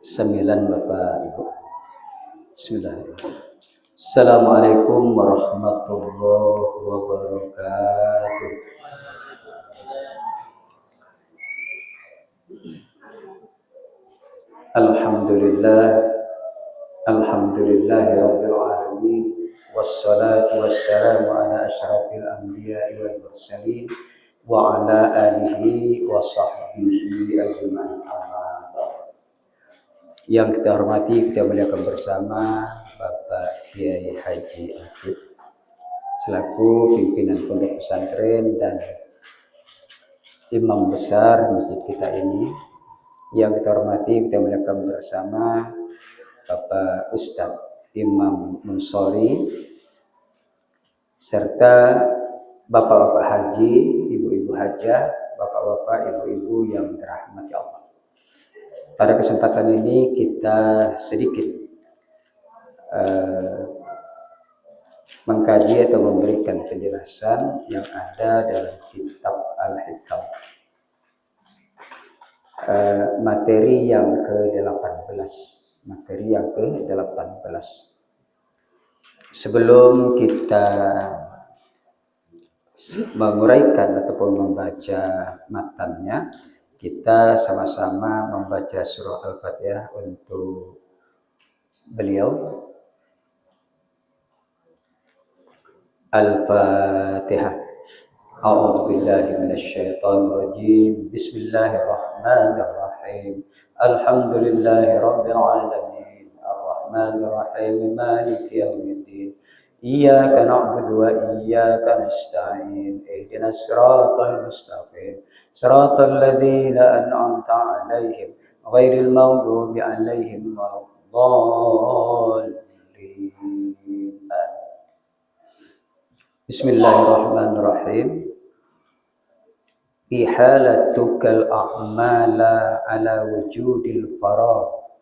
Sembilan Bapak Ibu. Bismillahirrahmanirrahim. Assalamualaikum warahmatullahi wabarakatuh. Alhamdulillah. Alhamdulillahirabbil alamin. Wassalatu wassalamu ala asyrafil anbiya'i wal mursalin wa ala alihi wa sahbihi ajma'in. Yang kita hormati, kita muliakan bersama Bapak Kiai Haji Afif selaku pimpinan pondok pesantren dan imam besar masjid kita ini. Yang kita hormati, kita muliakan bersama Bapak Ustadz Imam Munsori serta bapak-bapak haji, ibu-ibu hajah, bapak-bapak, ibu-ibu yang dirahmati Allah. Pada kesempatan ini kita sedikit mengkaji atau memberikan penjelasan yang ada dalam kitab Al-Hikam. Materi yang ke-18. Sebelum kita menguraikan ataupun membaca matannya, kita sama-sama membaca surah Al-Fatihah untuk beliau. Al-Fatihah. A'udzu billahi minasyaitonir rajim. Bismillahirrahmanirrahim. Alhamdulillahirabbil alamin. Arrahmanir rahim. Maliki yaumiddin. Iyyaka na'budu wa iyyaka nasta'in. Ihdinas siratal mustaqim. Siratal ladzina an'amta 'alaihim ghairil maghdubi 'alaihim waladdallin. Bismillahirrahmanirrahim. Ihalatukal a'mala ala wujudil faragh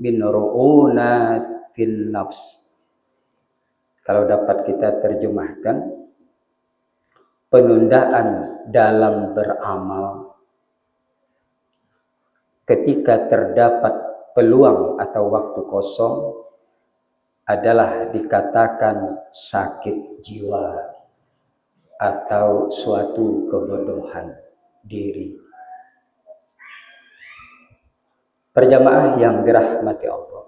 min ru'unatin nafs. Kalau dapat kita terjemahkan, penundaan dalam beramal ketika terdapat peluang atau waktu kosong adalah dikatakan sakit jiwa atau suatu kebodohan diri. Perjamaah yang dirahmati Allah,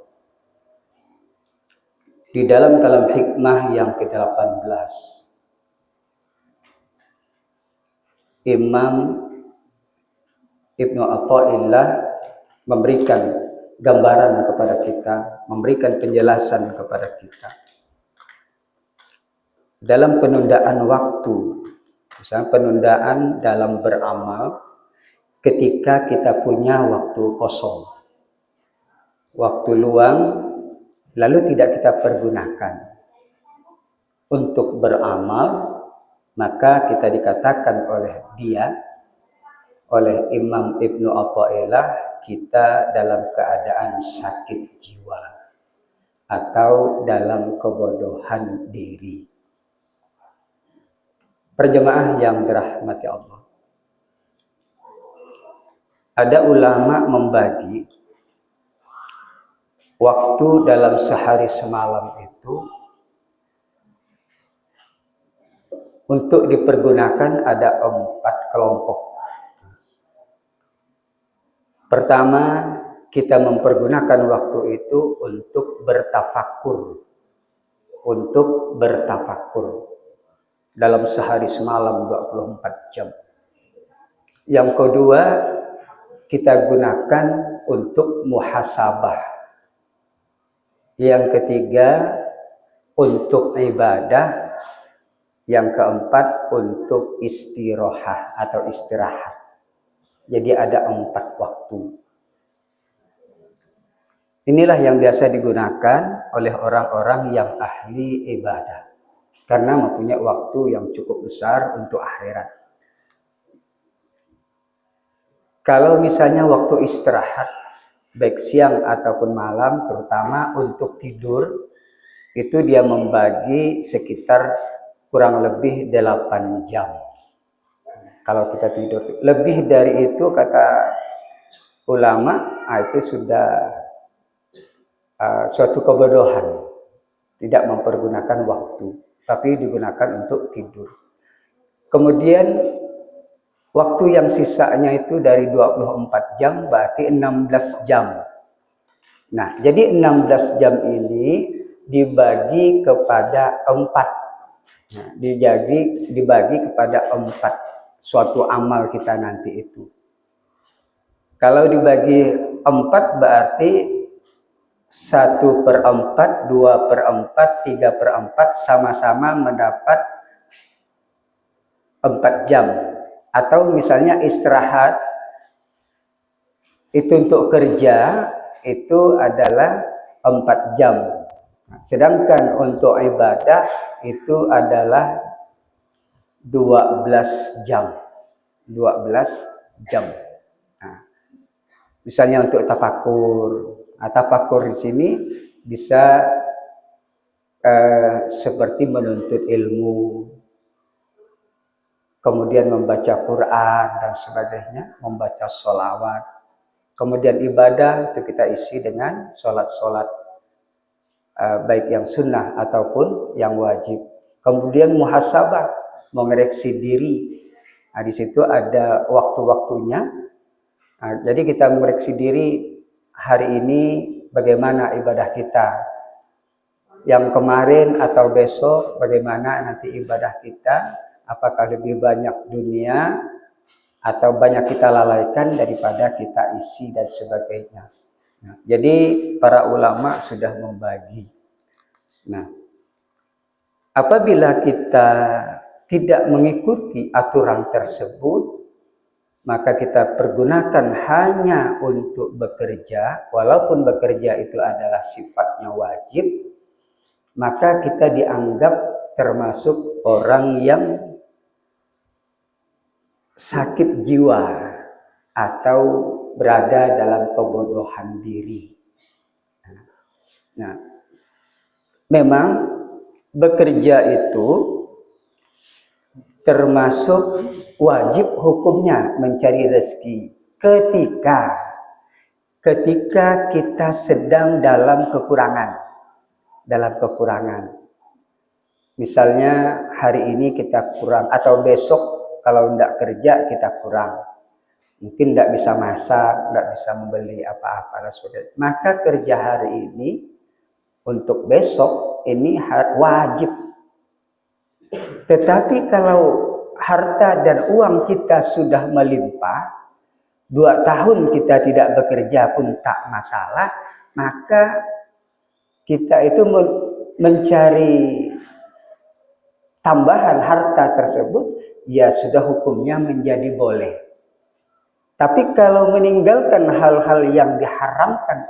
di dalam kalam hikmah yang ke-18, Imam Ibnu Athaillah memberikan gambaran kepada kita, memberikan penjelasan kepada kita dalam penundaan waktu. Misalnya penundaan dalam beramal ketika kita punya waktu kosong, waktu luang, lalu tidak kita pergunakan untuk beramal, maka kita dikatakan oleh Imam Ibnu Athaillah, kita dalam keadaan sakit jiwa atau dalam kebodohan diri. Perjemaah yang dirahmati Allah, ada ulama membagi waktu dalam sehari semalam itu untuk dipergunakan ada 4 kelompok. Pertama, kita mempergunakan waktu itu untuk bertafakur dalam sehari semalam 24 jam. Yang kedua, kita gunakan untuk muhasabah. Yang ketiga, untuk ibadah. Yang keempat, untuk istirahat. Jadi ada 4 waktu. Inilah yang biasa digunakan oleh orang-orang yang ahli ibadah, karena mempunyai waktu yang cukup besar untuk akhirat. Kalau misalnya waktu istirahat, baik siang ataupun malam, terutama untuk tidur, itu dia membagi sekitar kurang lebih 8 jam. Kalau kita tidur lebih dari itu, kata ulama itu sudah suatu kebodohan, tidak mempergunakan waktu, tapi digunakan untuk tidur. Kemudian waktu yang sisanya itu dari 24 jam berarti 16 jam. Nah, jadi 16 jam ini dibagi kepada 4. Nah, dibagi kepada 4 suatu amal kita nanti itu. Kalau dibagi 4 berarti 1/4, 2/4, 3/4 sama-sama mendapat 4 jam. Atau misalnya istirahat itu untuk kerja itu adalah 4 jam. Sedangkan untuk ibadah itu adalah 12 jam. 12 jam. Nah, misalnya untuk tafakur. Tafakur di sini bisa seperti menuntut ilmu, kemudian membaca Quran dan sebagainya, membaca sholawat. Kemudian ibadah itu kita isi dengan sholat-sholat baik yang sunnah ataupun yang wajib. Kemudian muhasabah, mengoreksi diri. Nah, di situ ada waktu-waktunya. Nah, jadi kita mengoreksi diri hari ini bagaimana ibadah kita. Yang kemarin atau besok bagaimana nanti ibadah kita. Apakah lebih banyak dunia atau banyak kita lalaikan daripada kita isi dan sebagainya. Nah, jadi para ulama sudah membagi. Nah, apabila kita tidak mengikuti aturan tersebut, maka kita pergunakan hanya untuk bekerja, walaupun bekerja itu adalah sifatnya wajib, maka kita dianggap termasuk orang yang sakit jiwa atau berada dalam kebodohan diri. Nah, memang bekerja itu termasuk wajib hukumnya mencari rezeki ketika kita sedang dalam kekurangan. Misalnya hari ini kita kurang atau besok kalau tidak kerja kita kurang. Mungkin tidak bisa masak, tidak bisa membeli apa-apa dan sebagainya. Maka kerja hari ini untuk besok ini wajib. Tetapi kalau harta dan uang kita sudah melimpah, 2 tahun kita tidak bekerja pun tak masalah, maka kita itu mencari tambahan harta tersebut, ya sudah hukumnya menjadi boleh. Tapi kalau meninggalkan hal-hal yang diharamkan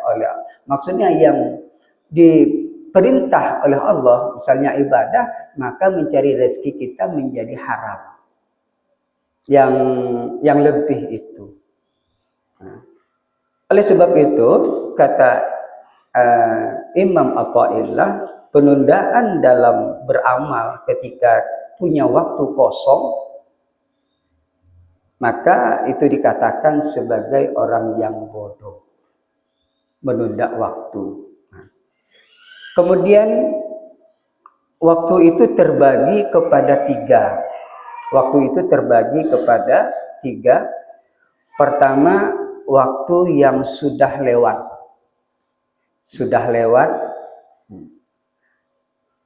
maksudnya yang diperintah oleh Allah, misalnya ibadah, maka mencari rezeki kita menjadi haram. Yang lebih itu. Nah, oleh sebab itu, kata Imam Athaillah, penundaan dalam beramal ketika punya waktu kosong, maka itu dikatakan sebagai orang yang bodoh, menunda waktu. Kemudian waktu itu terbagi kepada 3. Pertama, waktu yang sudah lewat.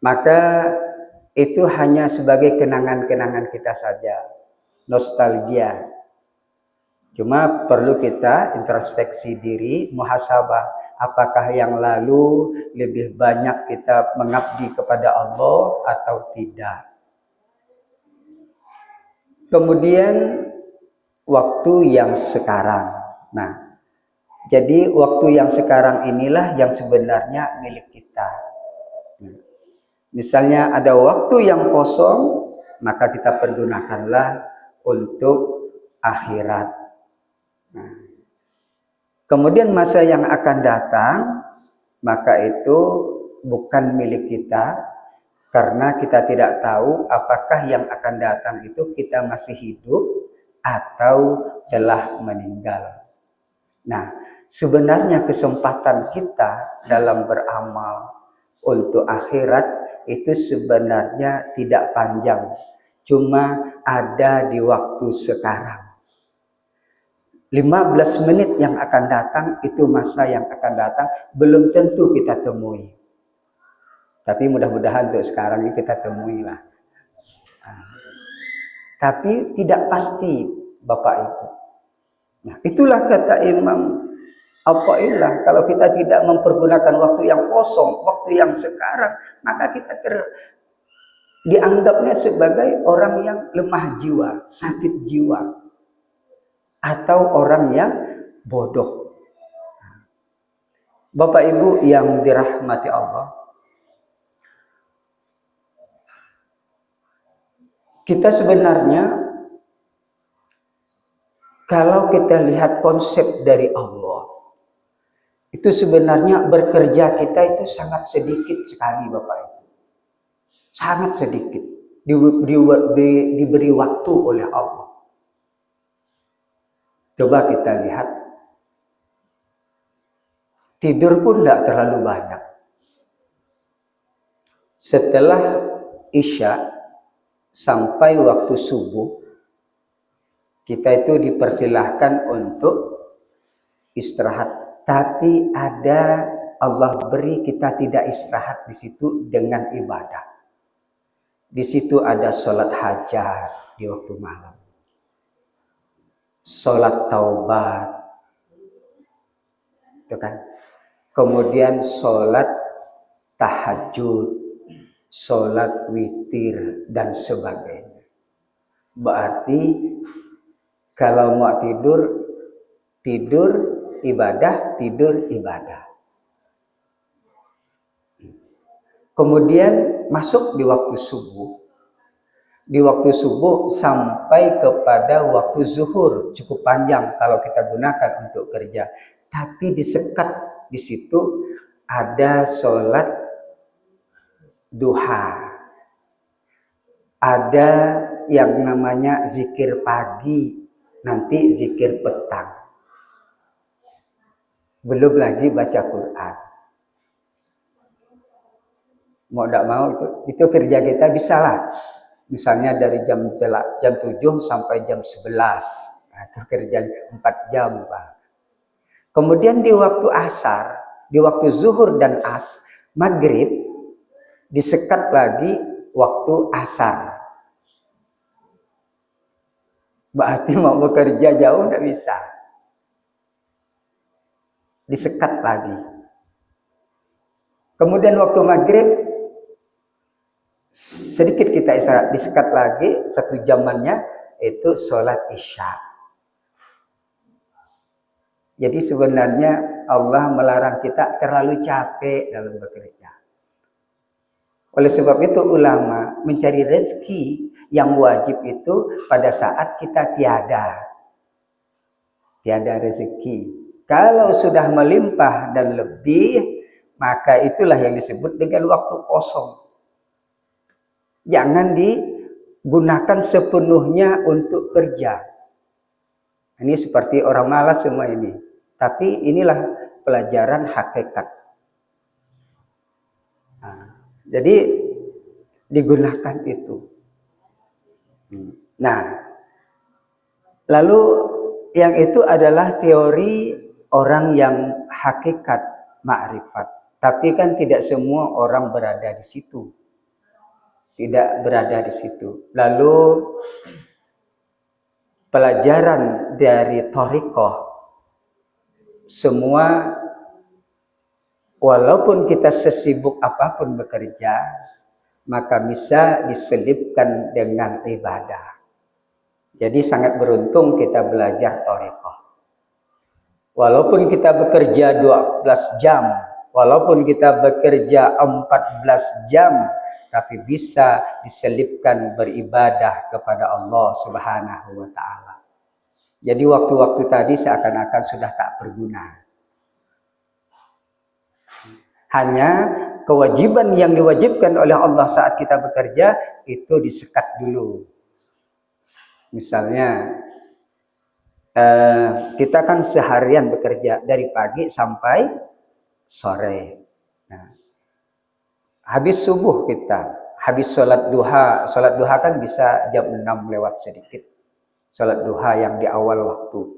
Maka itu hanya sebagai kenangan-kenangan kita saja, nostalgia. Cuma perlu kita introspeksi diri, muhasabah. Apakah yang lalu lebih banyak kita mengabdi kepada Allah atau tidak. Kemudian waktu yang sekarang. Nah, jadi waktu yang sekarang inilah yang sebenarnya milik kita. Misalnya ada waktu yang kosong, maka kita pergunakanlah untuk akhirat. Nah, kemudian masa yang akan datang, maka itu bukan milik kita, karena kita tidak tahu apakah yang akan datang itu kita masih hidup atau telah meninggal. Nah, sebenarnya kesempatan kita dalam beramal untuk akhirat itu sebenarnya tidak panjang, cuma ada di waktu sekarang. 15 menit yang akan datang itu masa yang akan datang belum tentu kita temui. Tapi mudah-mudahan untuk sekarang ini kita temui lah. Tapi tidak pasti Bapak Ibu. Nah, itulah kata Imam Athaillah, kalau kita tidak mempergunakan waktu yang kosong, waktu yang sekarang, maka kita dianggapnya sebagai orang yang lemah jiwa, sakit jiwa, atau orang yang bodoh. Bapak Ibu yang dirahmati Allah, kita sebenarnya kalau kita lihat konsep dari Allah, itu sebenarnya bekerja kita itu sangat sedikit sekali Bapak Ibu. Sangat sedikit. Diberi waktu oleh Allah. Coba kita lihat. Tidur pun tidak terlalu banyak. Setelah Isya sampai waktu subuh, kita itu dipersilahkan untuk istirahat. Tapi ada Allah beri kita tidak istirahat di situ dengan ibadah. Di situ ada sholat hajat di waktu malam. Sholat taubat. Itu kan. Kemudian sholat tahajud, sholat witir, dan sebagainya. Berarti kalau mau tidur, tidur ibadah, tidur ibadah. Kemudian masuk di waktu subuh. Di waktu subuh sampai kepada waktu zuhur. Cukup panjang kalau kita gunakan untuk kerja. Tapi disekat di situ ada sholat duha. Ada yang namanya zikir pagi. Nanti zikir petang. Belum lagi baca Quran. Mau tidak mau itu kerja kita bisa lah. Misalnya dari jam 7 sampai jam 11. Nah, itu kerja 4 jam Pak. Kemudian di waktu asar, di waktu zuhur dan maghrib, disekat lagi waktu asar. Berarti mau bekerja jauh tidak bisa. Disekat lagi. Kemudian waktu maghrib, sedikit kita istirahat, disekat lagi 1 jamannya itu sholat isya. Jadi sebenarnya Allah melarang kita terlalu capek dalam bekerja. Oleh sebab itu ulama mencari rezeki yang wajib itu pada saat kita tiada rezeki. Kalau sudah melimpah dan lebih, maka itulah yang disebut dengan waktu kosong. Jangan digunakan sepenuhnya untuk kerja. Ini seperti orang malas semua ini. Tapi inilah pelajaran hakikat. Nah, jadi digunakan itu. Nah, lalu yang itu adalah teori orang yang hakikat ma'rifat. Tapi kan tidak semua orang berada di situ. Tidak berada di situ. Lalu pelajaran dari thariqah, semua walaupun kita sesibuk apapun bekerja, maka bisa diselipkan dengan ibadah. Jadi sangat beruntung kita belajar thariqah. Walaupun kita bekerja 12 jam, walaupun kita bekerja 14 jam, tapi bisa diselipkan beribadah kepada Allah Subhanahu wa ta'ala. Jadi waktu-waktu tadi seakan-akan sudah tak berguna. Hanya kewajiban yang diwajibkan oleh Allah saat kita bekerja itu disekat dulu. Misalnya kita kan seharian bekerja dari pagi sampai sore. Nah, habis subuh kita, habis sholat duha. Sholat duha kan bisa jam 6 lewat sedikit. Sholat duha yang di awal waktu.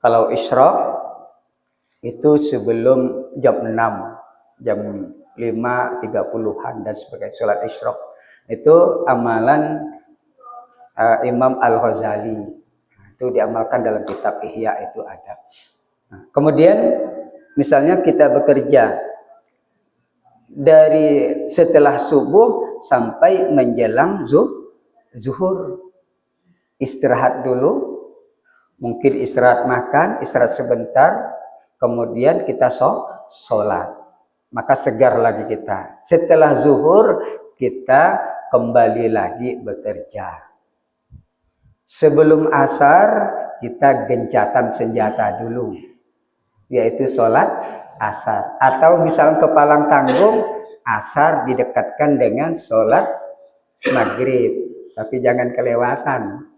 Kalau isyraq itu sebelum jam 6, jam 5.30-an dan sebagainya. Sholat isyraq itu amalan Imam Al-Ghazali. Itu diamalkan dalam kitab Ihya, itu ada. Nah, kemudian misalnya kita bekerja dari setelah subuh sampai menjelang zuhur, istirahat dulu, mungkin istirahat makan, istirahat sebentar, kemudian kita sholat, maka segar lagi kita. Setelah zuhur kita kembali lagi bekerja. Sebelum asar kita gencatan senjata dulu, yaitu sholat asar. Atau misalnya kepalang tanggung, asar didekatkan dengan sholat maghrib, tapi jangan kelewatan.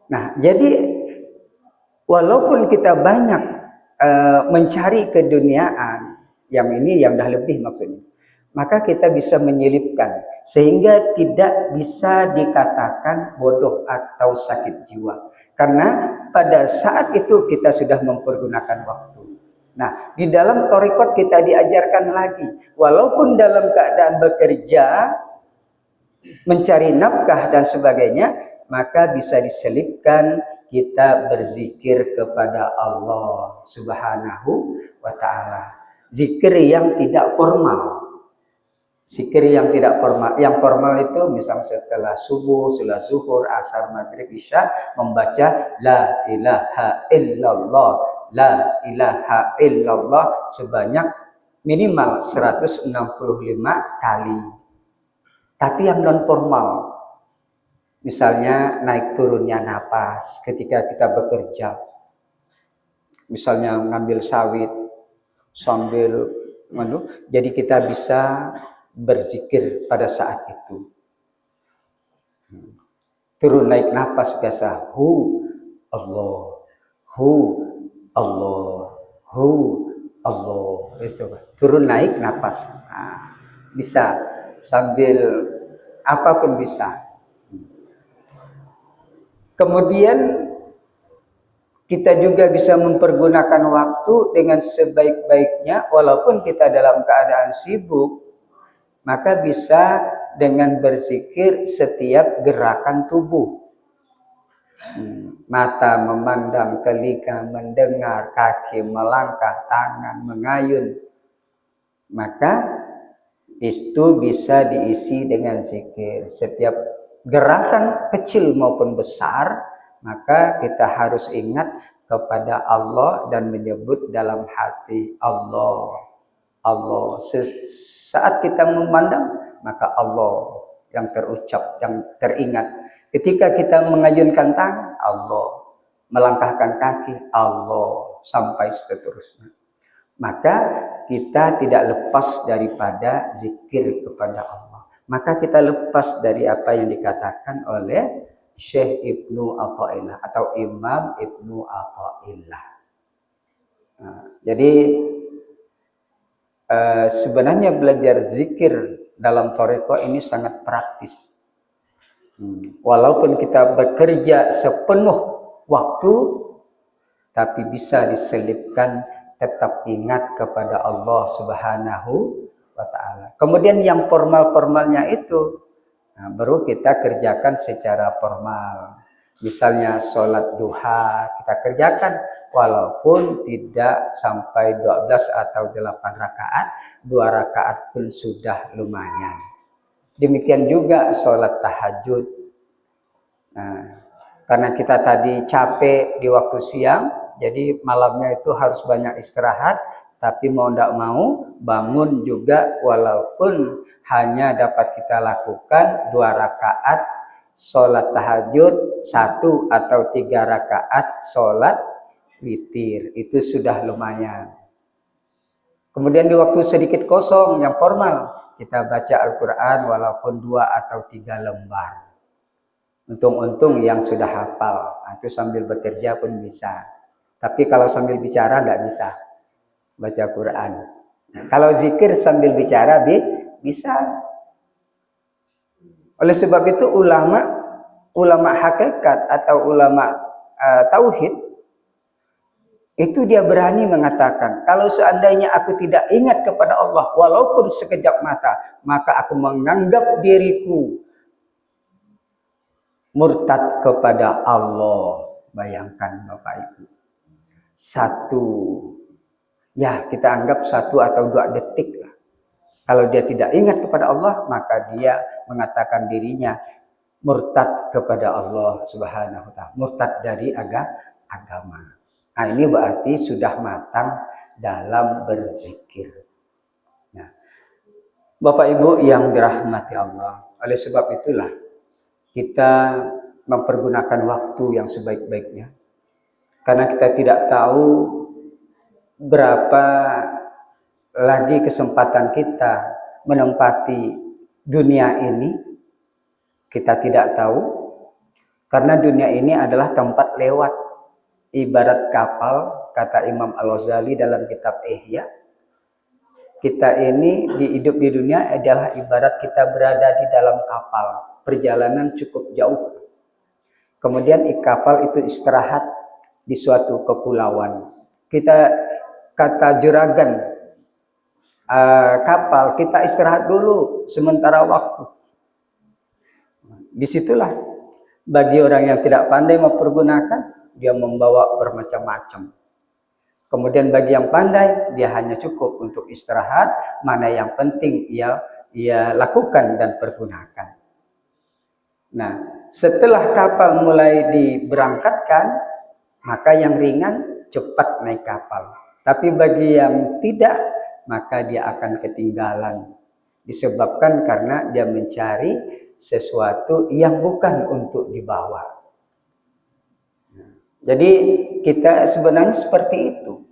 Nah, jadi walaupun kita banyak mencari keduniaan, yang ini yang dah lebih maksudnya, maka kita bisa menyelipkan sehingga tidak bisa dikatakan bodoh atau sakit jiwa. Karena pada saat itu kita sudah mempergunakan waktu. Nah, di dalam thariqat kita diajarkan lagi, walaupun dalam keadaan bekerja, mencari nafkah dan sebagainya, maka bisa diselipkan kita berzikir kepada Allah Subhanahu wa ta'ala. Zikir yang tidak formal. Zikir yang tidak formal. Yang formal itu misalnya setelah subuh, setelah zuhur, asar, maghrib, isya, membaca La ilaha illallah, La ilaha illallah sebanyak minimal 165 kali. Tapi yang non formal, misalnya naik turunnya napas ketika kita bekerja, misalnya ngambil sawit sambil jadi kita bisa berzikir pada saat itu. Turun naik napas biasa, hu Allah, hu Allah, hu Allah, itu turun naik napas. Nah, bisa sambil apapun bisa. Kemudian kita juga bisa mempergunakan waktu dengan sebaik-baiknya, walaupun kita dalam keadaan sibuk, maka bisa dengan berzikir setiap gerakan tubuh. Mata memandang, telinga mendengar, kaki melangkah, tangan mengayun. Maka itu bisa diisi dengan zikir. Setiap gerakan kecil maupun besar, maka kita harus ingat kepada Allah dan menyebut dalam hati Allah. Allah. Saat kita memandang, maka Allah yang terucap, yang teringat. Ketika kita mengayunkan tangan, Allah. Melangkahkan kaki, Allah. Sampai seterusnya. Maka kita tidak lepas daripada zikir kepada Allah. Maka kita lepas dari apa yang dikatakan oleh Syekh Ibnu Athaillah atau Imam Ibnu Athaillah. Nah, jadi sebenarnya belajar zikir dalam thariqah ini sangat praktis. Walaupun kita bekerja sepenuh waktu, tapi bisa diselipkan tetap ingat kepada Allah Subhanahu wa ta'ala. Kemudian yang formal-formalnya itu baru kita kerjakan secara formal. Misalnya sholat duha kita kerjakan walaupun tidak sampai 12 atau 8 rakaat, 2 rakaat pun sudah lumayan. Demikian juga sholat tahajud. Nah, karena kita tadi capek di waktu siang, jadi malamnya itu harus banyak istirahat, tapi mau tidak mau bangun juga walaupun hanya dapat kita lakukan 2 rakaat sholat tahajud, 1 atau 3 rakaat sholat witir, itu sudah lumayan. Kemudian di waktu sedikit kosong yang formal, kita baca Al-Quran walaupun 2 atau 3 lembar. Untung-untung yang sudah hafal, itu sambil bekerja pun bisa. Tapi kalau sambil bicara tidak bisa baca Quran. Kalau zikir sambil bicara bisa. Oleh sebab itu ulama hakikat atau ulama tauhid itu dia berani mengatakan, kalau seandainya aku tidak ingat kepada Allah walaupun sekejap mata, maka aku menganggap diriku murtad kepada Allah. Bayangkan Bapak Ibu. Kita anggap 1 atau 2 detik lah. Kalau dia tidak ingat kepada Allah, maka dia mengatakan dirinya murtad kepada Allah Subhanahu wa ta'ala, murtad dari agama. Nah, ini berarti sudah matang dalam berzikir. Nah, Bapak Ibu yang dirahmati Allah, oleh sebab itulah kita mempergunakan waktu yang sebaik-baiknya. Karena kita tidak tahu berapa lagi kesempatan kita menempati dunia ini. Kita tidak tahu, karena dunia ini adalah tempat lewat. Ibarat kapal, kata Imam Al-Ghazali dalam kitab Ihya, kita ini hidup di dunia adalah ibarat kita berada di dalam kapal, perjalanan cukup jauh. Kemudian kapal itu istirahat di suatu kepulauan. Kita kata juragan kapal, kita istirahat dulu sementara waktu. Disitulah bagi orang yang tidak pandai mempergunakan, dia membawa bermacam-macam. Kemudian bagi yang pandai, dia hanya cukup untuk istirahat, mana yang penting ia lakukan dan pergunakan. Nah, setelah kapal mulai diberangkatkan, maka yang ringan cepat naik kapal. Tapi bagi yang tidak, maka dia akan ketinggalan. Disebabkan karena dia mencari sesuatu yang bukan untuk dibawa. Jadi kita sebenarnya seperti itu.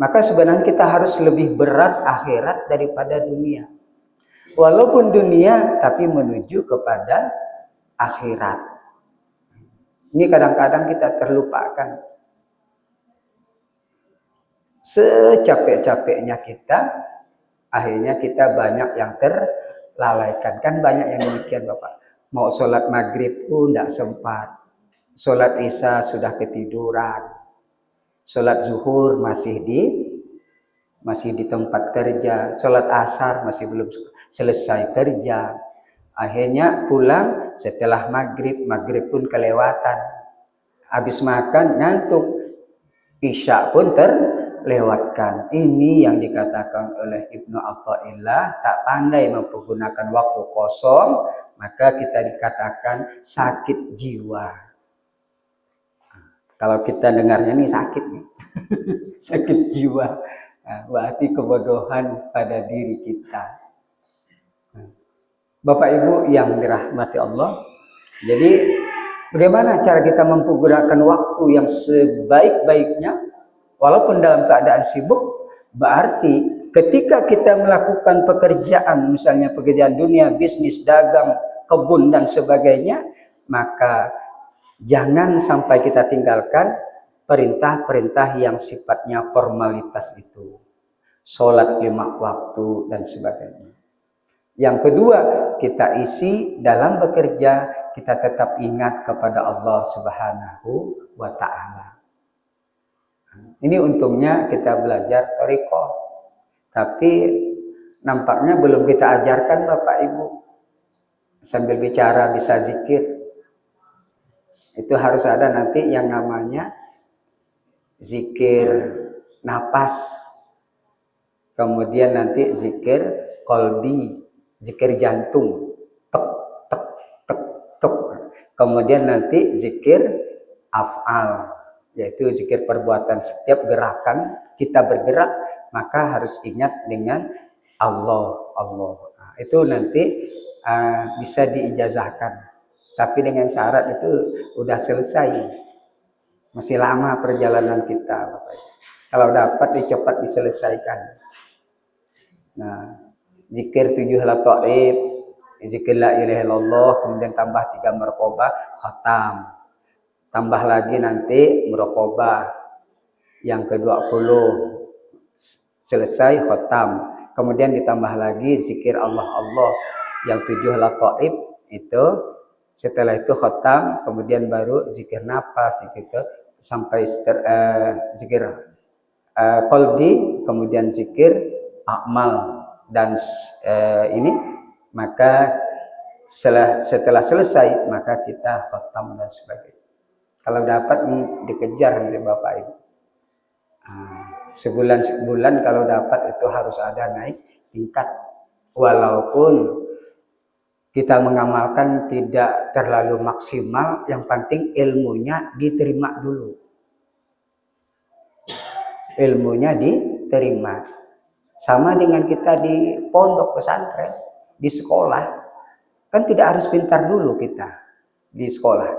Maka sebenarnya kita harus lebih berat akhirat daripada dunia. Walaupun dunia, tapi menuju kepada akhirat. Ini kadang-kadang kita terlupakan. Secapek-capeknya kita, akhirnya kita banyak yang terlalaikan. Kan banyak yang demikian Bapak. Mau sholat maghrib pun tidak sempat. Sholat isya sudah ketiduran. Sholat zuhur masih di tempat kerja. Sholat asar masih belum selesai kerja. Akhirnya pulang setelah maghrib pun kelewatan. Habis makan ngantuk. Isya pun terlewatkan. Ini yang dikatakan oleh Ibnu Athaillah, tak pandai mempergunakan waktu kosong, maka kita dikatakan sakit jiwa. Kalau kita dengarnya ini sakit nih. Sakit jiwa. Nah, berarti kebodohan pada diri kita. Bapak Ibu yang dirahmati Allah. Jadi bagaimana cara kita mempergunakan waktu yang sebaik-baiknya walaupun dalam keadaan sibuk? Berarti ketika kita melakukan pekerjaan, misalnya pekerjaan dunia, bisnis, dagang, kebun dan sebagainya, maka jangan sampai kita tinggalkan perintah-perintah yang sifatnya formalitas itu. Sholat 5 waktu dan sebagainya. Yang kedua, kita isi dalam bekerja, kita tetap ingat kepada Allah Subhanahu wa ta'ala. Ini untungnya kita belajar thariqah. Tapi nampaknya belum kita ajarkan Bapak Ibu. Sambil bicara bisa zikir. Itu harus ada nanti yang namanya zikir napas. Kemudian nanti zikir qalbi, zikir jantung. Tek, tek, tek, tek. Kemudian nanti zikir af'al, yaitu zikir perbuatan. Setiap gerakan kita bergerak, maka harus ingat dengan Allah. Nah, itu nanti bisa diijazahkan. Tapi dengan syarat itu udah selesai. Masih lama perjalanan kita. Kalau dapat cepat diselesaikan. Nah, zikir 7 lataif, zikir la ilaha illallah, kemudian tambah 3 merqabah, khatam. Tambah lagi nanti merqabah yang ke-20 selesai khatam. Kemudian ditambah lagi zikir Allah Allah yang 7 laqaib itu. Setelah itu khatam, kemudian baru zikir nafas gitu sampai zikir qalbi, kemudian zikir amal dan ini, maka setelah selesai maka kita khatam dan sebagainya. Kalau dapat dikejar oleh Bapak Ibu. Sebulan kalau dapat itu harus ada naik tingkat. Walaupun kita mengamalkan tidak terlalu maksimal, yang penting ilmunya diterima dulu. Ilmunya diterima. Sama dengan kita di pondok pesantren, di sekolah, kan tidak harus pintar dulu kita di sekolah,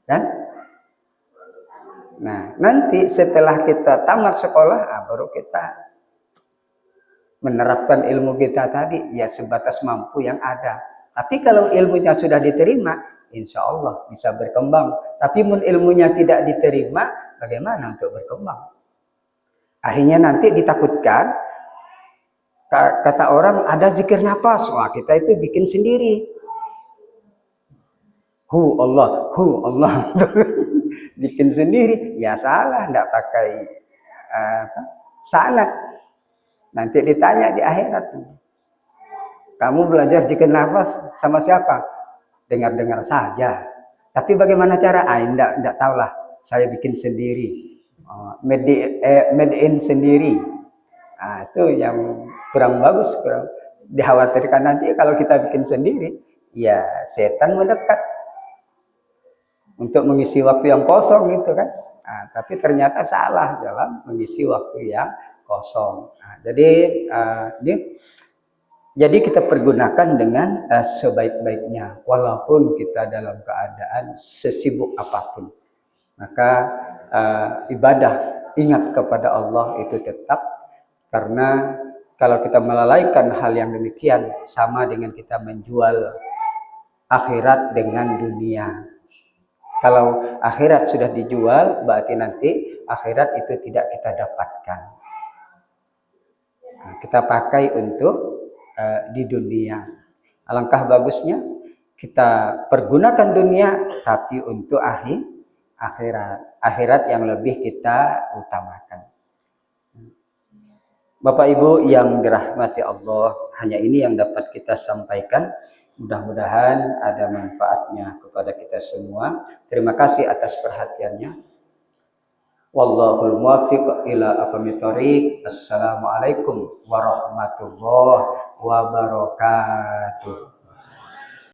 kan? Nah, nanti setelah kita tamat sekolah, baru kita menerapkan ilmu kita tadi, ya sebatas mampu yang ada. Tapi kalau ilmunya sudah diterima, insya Allah bisa berkembang. Tapi ilmunya tidak diterima, bagaimana untuk berkembang? Akhirnya nanti ditakutkan, kata orang ada zikir nafas, wah kita itu bikin sendiri. Hu Allah, bikin sendiri, ya salah, tidak pakai sanad. Nanti ditanya di akhirat, kamu belajar zikir nafas sama siapa? Dengar-dengar saja. Tapi bagaimana cara? Tidak tahulah, saya bikin sendiri. Made in sendiri. Itu yang kurang bagus, kurang dikhawatirkan nanti kalau kita bikin sendiri, ya setan mendekat untuk mengisi waktu yang kosong gitu kan. Tapi ternyata salah dalam mengisi waktu yang kosong. Jadi kita pergunakan dengan sebaik-baiknya, walaupun kita dalam keadaan sesibuk apapun. Maka ibadah ingat kepada Allah itu tetap, karena kalau kita melalaikan hal yang demikian sama dengan kita menjual akhirat dengan dunia. Kalau akhirat sudah dijual, berarti nanti akhirat itu tidak kita dapatkan. Kita pakai untuk di dunia. Alangkah bagusnya kita pergunakan dunia, tapi untuk akhirat yang lebih kita utamakan. Bapak Ibu yang dirahmati Allah, hanya ini yang dapat kita sampaikan. Mudah-mudahan ada manfaatnya kepada kita semua. Terima kasih atas perhatiannya. Wallahul muwaffiq ila aqwamit thoriq. Assalamualaikum warahmatullahi wabarakatuh.